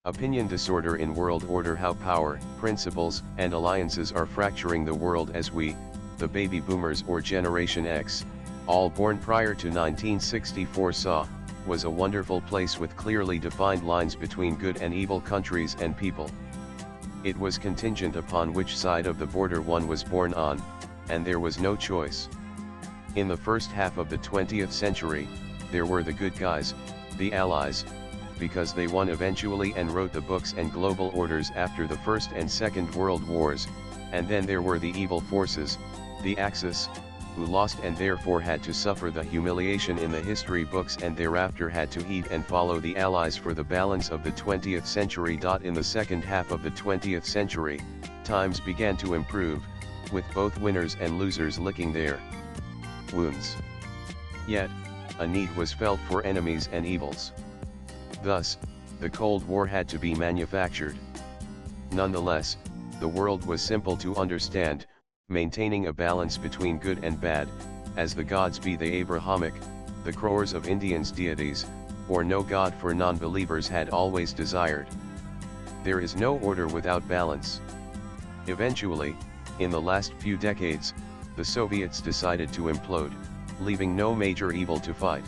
Opinion disorder in world order. How power, principles, and alliances are fracturing the world as we, the baby boomers or Generation X, all born prior to 1964 saw, was a wonderful place with clearly defined lines between good and evil countries and people. It was contingent upon which side of the border one was born on, and there was no choice. In the first half of the 20th century, there were the good guys, the Allies, because they won eventually and wrote the books and global orders after the First and Second World Wars, and then there were the evil forces, the Axis, who lost and therefore had to suffer the humiliation in the history books and thereafter had to heed and follow the Allies for the balance of the 20th century. In the second half of the 20th century, times began to improve, with both winners and losers licking their wounds. Yet, a need was felt for enemies and evils. Thus, the Cold War had to be manufactured. Nonetheless, the world was simple to understand, maintaining a balance between good and bad, as the gods be the Abrahamic, the crores of Indians deities, or no god for non-believers had always desired. There is no order without balance. Eventually, in the last few decades, the Soviets decided to implode, leaving no major evil to fight.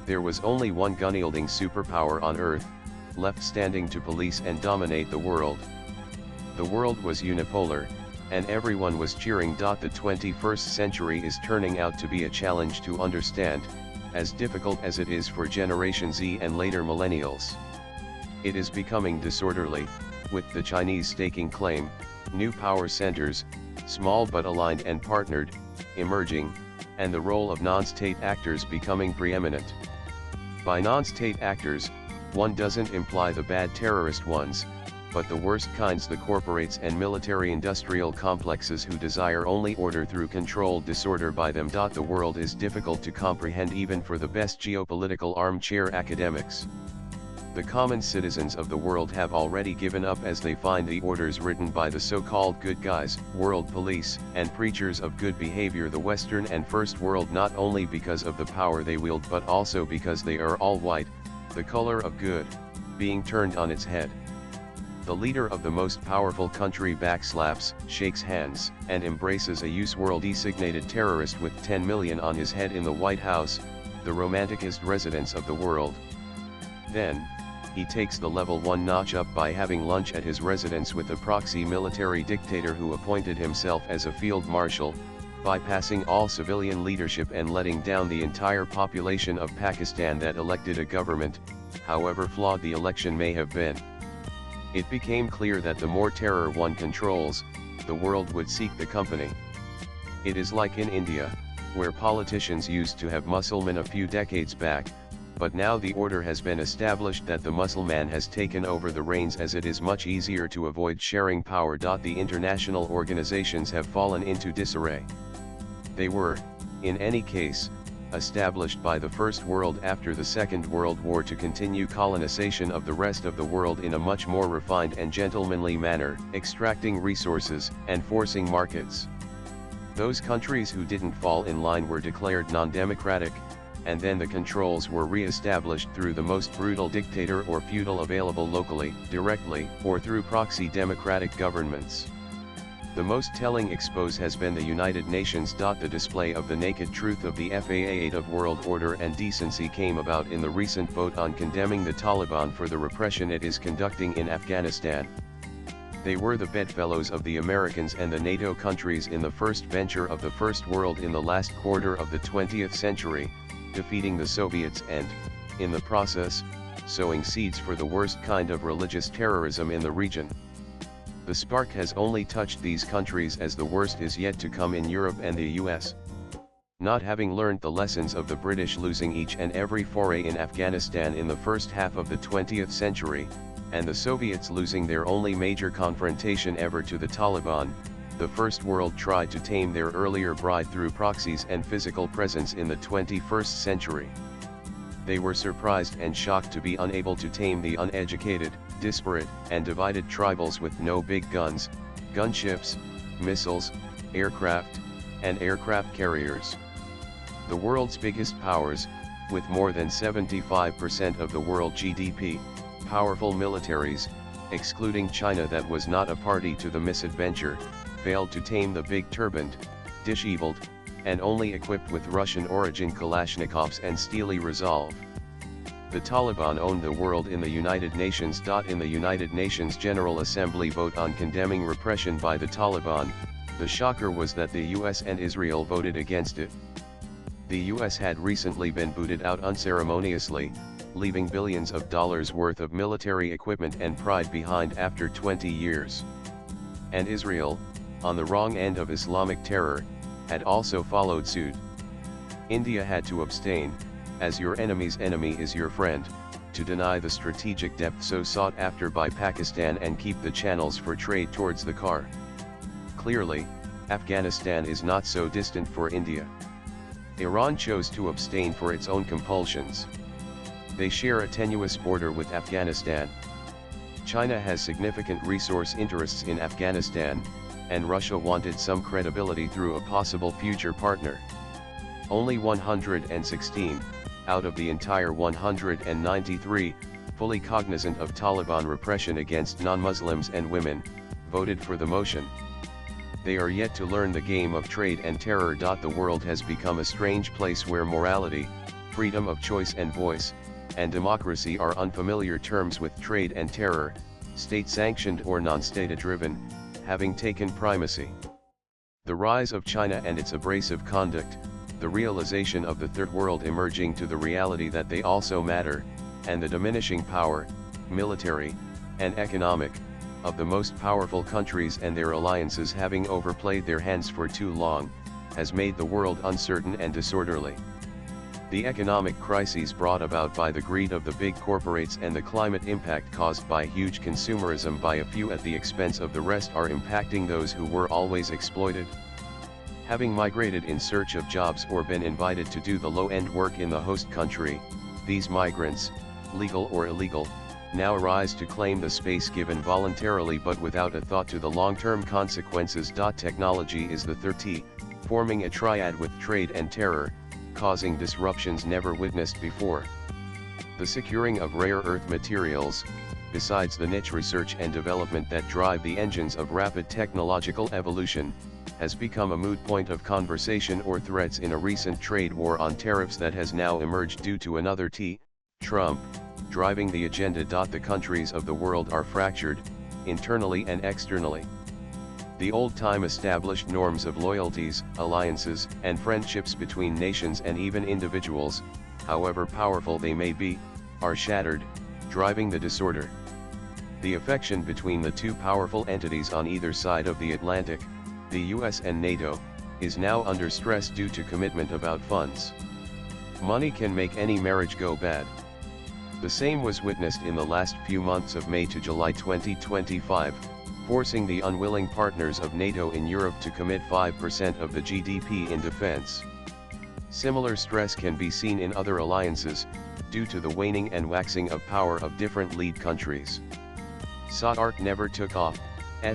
There was only one gun-wielding superpower on Earth, left standing to police and dominate the world. The world was unipolar, and everyone was cheering. The 21st century is turning out to be a challenge to understand, as difficult as it is for Generation Z and later millennials. It is becoming disorderly, with the Chinese staking claim, new power centers, small but aligned and partnered, emerging, and the role of non-state actors becoming preeminent. By non-state actors, one doesn't imply the bad terrorist ones, but the worst kinds, the corporates and military-industrial complexes who desire only order through controlled disorder by them. The world is difficult to comprehend even for the best geopolitical armchair academics. The common citizens of the world have already given up as they find the orders written by the so-called good guys, world police, and preachers of good behavior, the Western and First World, not only because of the power they wield but also because they are all white, the color of good, being turned on its head. The leader of the most powerful country backslaps, shakes hands, and embraces a US world designated terrorist with 10 million on his head in the White House, the romanticest residence of the world. Then, he takes the level one notch up by having lunch at his residence with a proxy military dictator who appointed himself as a field marshal, bypassing all civilian leadership and letting down the entire population of Pakistan that elected a government, however flawed the election may have been. It became clear that the more terror one controls, the world would seek the company. It is like in India, where politicians used to have Muslims a few decades back, but now the order has been established that the Muslim has taken over the reins as it is much easier to avoid sharing power. The international organizations have fallen into disarray. They were, in any case, established by the First World after the Second World War to continue colonization of the rest of the world in a much more refined and gentlemanly manner, extracting resources and forcing markets. Those countries who didn't fall in line were declared non-democratic, and then the controls were re-established through the most brutal dictator or feudal available locally, directly, or through proxy democratic governments. The most telling expose has been the United Nations. The display of the naked truth of the FAA of world order and decency came about in the recent vote on condemning the Taliban for the repression it is conducting in Afghanistan. They were the bedfellows of the Americans and the NATO countries in the first venture of the First World in the last quarter of the 20th century, defeating the Soviets and, in the process, sowing seeds for the worst kind of religious terrorism in the region. The spark has only touched these countries as the worst is yet to come in Europe and the US. Not having learned the lessons of the British losing each and every foray in Afghanistan in the first half of the 20th century, and the Soviets losing their only major confrontation ever to the Taliban, the First World tried to tame their earlier bride through proxies and physical presence in the 21st century. They were surprised and shocked to be unable to tame the uneducated, disparate, and divided tribals with no big guns, gunships, missiles, aircraft, and aircraft carriers. The world's biggest powers, with more than 75% of the world GDP, powerful militaries, excluding China that was not a party to the misadventure, failed to tame the big turbaned, disheveled, and only equipped with Russian-origin Kalashnikovs and steely resolve. The Taliban owned the world in the United Nations. In the United Nations General Assembly vote on condemning repression by the Taliban, the shocker was that the US and Israel voted against it. The US had recently been booted out unceremoniously, leaving billions of dollars worth of military equipment and pride behind after 20 years. And Israel, on the wrong end of Islamic terror, had also followed suit. India had to abstain, as your enemy's enemy is your friend, to deny the strategic depth so sought after by Pakistan and keep the channels for trade towards the Kar. Clearly, Afghanistan is not so distant for India. Iran chose to abstain for its own compulsions. They share a tenuous border with Afghanistan. China has significant resource interests in Afghanistan, and Russia wanted some credibility through a possible future partner. Only 116, out of the entire 193, fully cognizant of Taliban repression against non-Muslims and women, voted for the motion. They are yet to learn the game of trade and terror. The world has become a strange place where morality, freedom of choice and voice, and democracy are unfamiliar terms with trade and terror, state-sanctioned or non-state-driven, having taken primacy. The rise of China and its abrasive conduct, the realization of the Third World emerging to the reality that they also matter, and the diminishing power, military, and economic, of the most powerful countries and their alliances having overplayed their hands for too long, has made the world uncertain and disorderly. The economic crises brought about by the greed of the big corporates and the climate impact caused by huge consumerism by a few at the expense of the rest are impacting those who were always exploited. Having migrated in search of jobs or been invited to do the low-end work in the host country, these migrants, legal or illegal, now arise to claim the space given voluntarily but without a thought to the long-term consequences. Technology is the third T, forming a triad with trade and terror, causing disruptions never witnessed before. The securing of rare earth materials, besides the niche research and development that drive the engines of rapid technological evolution, has become a moot point of conversation or threats in a recent trade war on tariffs that has now emerged due to another T, Trump, driving the agenda. The countries of the world are fractured, internally and externally. The old-time established norms of loyalties, alliances, and friendships between nations and even individuals, however powerful they may be, are shattered, driving the disorder. The affection between the two powerful entities on either side of the Atlantic, the US and NATO, is now under stress due to commitment about funds. Money can make any marriage go bad. The same was witnessed in the last few months of May to July 2025, forcing the unwilling partners of NATO in Europe to commit 5% of the GDP in defense. Similar stress can be seen in other alliances, due to the waning and waxing of power of different lead countries. SAARC never took off,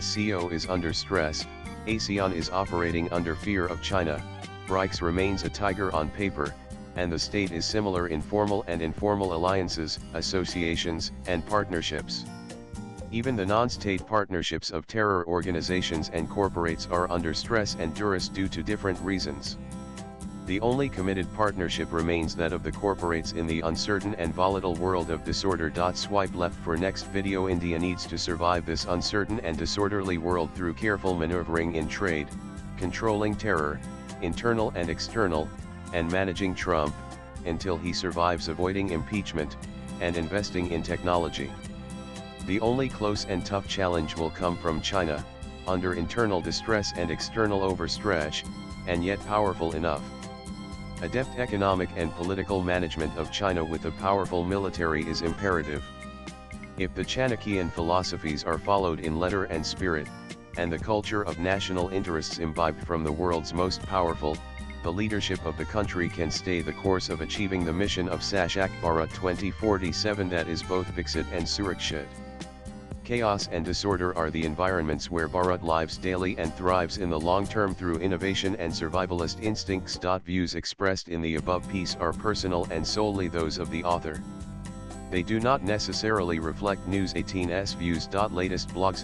SCO is under stress, ASEAN is operating under fear of China, BRICS remains a tiger on paper, and the state is similar in formal and informal alliances, associations, and partnerships. Even the non-state partnerships of terror organizations and corporates are under stress and duress due to different reasons. The only committed partnership remains that of the corporates in the uncertain and volatile world of disorder. Swipe left for next video. India needs to survive this uncertain and disorderly world through careful maneuvering in trade, controlling terror, internal and external, and managing Trump, until he survives avoiding impeachment, and investing in technology. The only close and tough challenge will come from China, under internal distress and external overstretch, and yet powerful enough. Adept economic and political management of China with a powerful military is imperative. If the Chanakyan philosophies are followed in letter and spirit, and the culture of national interests imbibed from the world's most powerful, the leadership of the country can stay the course of achieving the mission of Sashak Bharat 2047, that is both Viksit and Surakshit. Chaos and disorder are the environments where Bharat lives daily and thrives in the long term through innovation and survivalist instincts. Views expressed in the above piece are personal and solely those of the author. They do not necessarily reflect News 18's views. Latest blogs.